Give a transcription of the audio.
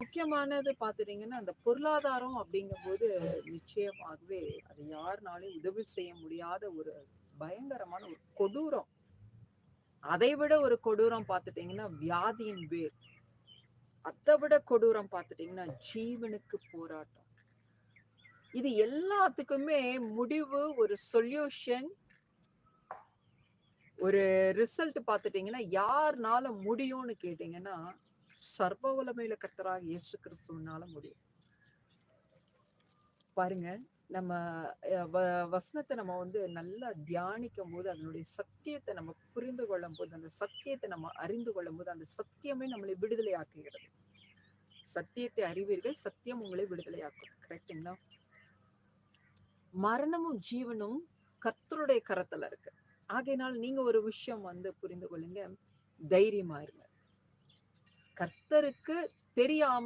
முக்கியமானது பார்த்துட்டீங்கன்னா, அந்த பொருளாதாரம் அப்படிங்கும்போது நிச்சயமாகவே அது யாருனாலயும் உதவி செய்ய முடியாத ஒரு பயங்கரமான ஒரு கொடூரம். அதை விட ஒரு கொடூரம் பார்த்துட்டீங்கன்னா, வியாதியின் வேர். அதை விட கொடூரம் பார்த்துட்டீங்கன்னா, ஜீவனுக்கு போராட்டம். இது எல்லாத்துக்குமே முடிவு, ஒரு சொல்யூஷன், ஒரு ரிசல்ட் பார்த்துட்டீங்கன்னா, யாருனால முடியும்னு கேட்டீங்கன்னா, சர்வ வல்லமையுள்ள கர்த்தராகிய இயேசு கிறிஸ்துவினால முடியும். பாருங்க, நம்ம வசனத்தை நம்ம வந்து நல்லா தியானிக்கும் போது, அதனுடைய சத்தியத்தை நம்ம புரிந்து கொள்ளும் போது, அந்த சத்தியத்தை நம்ம அறிந்து கொள்ளும் போது, அந்த சத்தியமே நம்மளை விடுதலை ஆக்குகிறது. சத்தியத்தை அறிவீர்கள், சத்தியம் உங்களை விடுதலையாக்கும். கரெக்டுங்களா? மரணமும் ஜீவனும் கர்த்தருடைய கரத்துல இருக்கு. ஆகையினால் நீங்க ஒரு விஷயம் வந்து புரிந்து கொள்ளுங்க, தைரியமா இருங்க. கர்த்தருக்கு தெரியாம